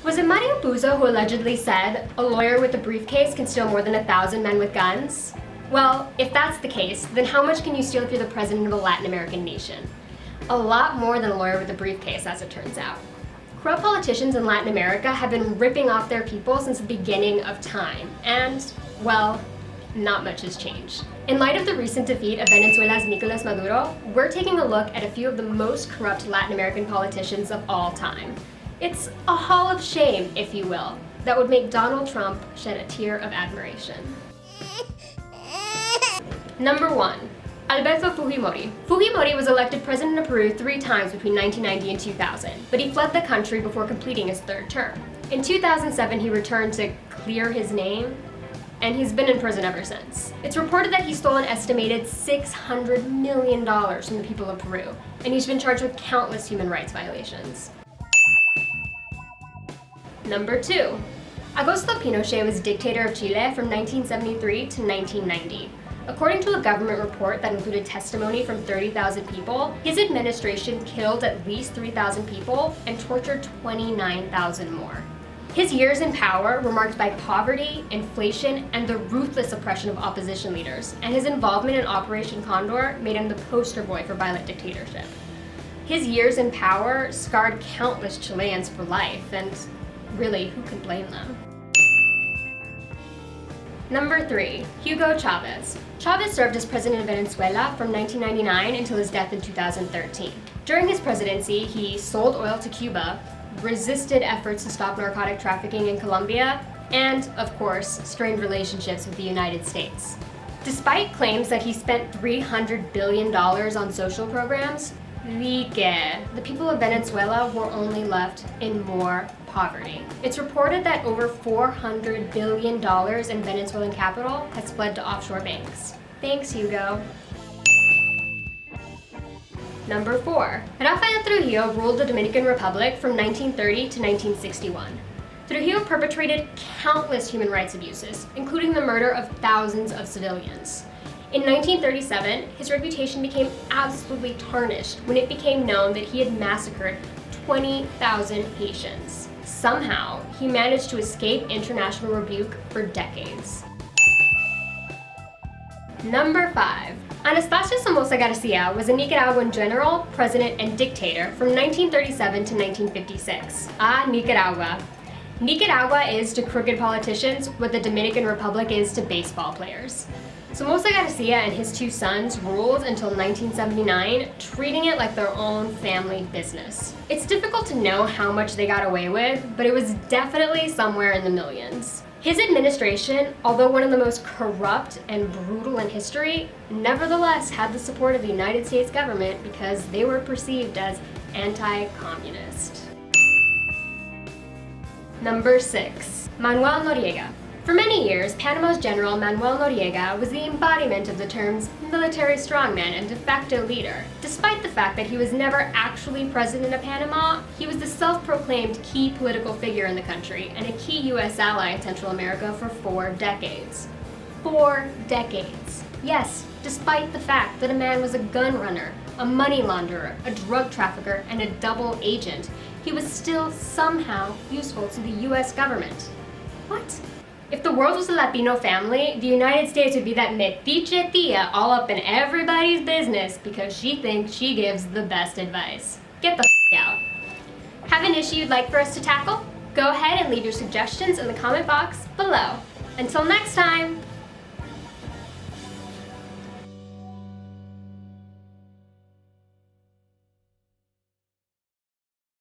Was it Mario Puzo who allegedly said, "A lawyer with a briefcase can steal more than 1,000 men with guns"? Well, if that's the case, then how much can you steal if you're the president of a Latin American nation? A lot more than a lawyer with a briefcase, as it turns out. Corrupt politicians in Latin America have been ripping off their people since the beginning of time, and, well, not much has changed. In light of the recent defeat of Venezuela's Nicolas Maduro, we're taking a look at a few of the most corrupt Latin American politicians of all time. It's a hall of shame, if you will, that would make Donald Trump shed a tear of admiration. Number 1. Alberto Fujimori. Fujimori was elected president of Peru 3 times between 1990 and 2000, but he fled the country before completing his 3rd term. In 2007, he returned to clear his name, and he's been in prison ever since. It's reported that he stole an estimated $600 million from the people of Peru, and he's been charged with countless human rights violations. Number 2. Augusto Pinochet was dictator of Chile from 1973 to 1990. According to a government report that included testimony from 30,000 people, his administration killed at least 3,000 people and tortured 29,000 more. His years in power were marked by poverty, inflation, and the ruthless oppression of opposition leaders, and his involvement in Operation Condor made him the poster boy for violent dictatorship. His years in power scarred countless Chileans for life, and really, who can blame them? Number 3. Hugo Chavez. Chavez served as president of Venezuela from 1999 until his death in 2013. During his presidency, he sold oil to Cuba, resisted efforts to stop narcotic trafficking in Colombia, and, of course, strained relationships with the United States. Despite claims that he spent $300 billion on social programs, the people of Venezuela were only left in more poverty. It's reported that over $400 billion in Venezuelan capital has fled to offshore banks. Thanks, Hugo. Number 4. Rafael Trujillo ruled the Dominican Republic from 1930 to 1961. Trujillo perpetrated countless human rights abuses, including the murder of thousands of civilians. In 1937, his reputation became absolutely tarnished when it became known that he had massacred 20,000 Haitians. Somehow, he managed to escape international rebuke for decades. Number 5. Anastasio Somoza García was a Nicaraguan general, president, and dictator from 1937 to 1956. Nicaragua. Nicaragua is to crooked politicians what the Dominican Republic is to baseball players. Somoza García and his 2 sons ruled until 1979, treating it like their own family business. It's difficult to know how much they got away with, but it was definitely somewhere in the millions. His administration, although one of the most corrupt and brutal in history, nevertheless had the support of the United States government because they were perceived as anti-communist. Number 6. Manuel Noriega. For many years, Panama's General Manuel Noriega was the embodiment of the terms military strongman and de facto leader. Despite the fact that he was never actually president of Panama, he was the self-proclaimed key political figure in the country and a key U.S. ally in Central America for 4 decades. 4 decades. Yes, despite the fact that a man was a gun runner, a money launderer, a drug trafficker, and a double agent, he was still somehow useful to the U.S. government. What? If the world was a Latino family, the United States would be that metiche tia all up in everybody's business because she thinks she gives the best advice. Get the f*** out. Have an issue you'd like for us to tackle? Go ahead and leave your suggestions in the comment box below. Until next time!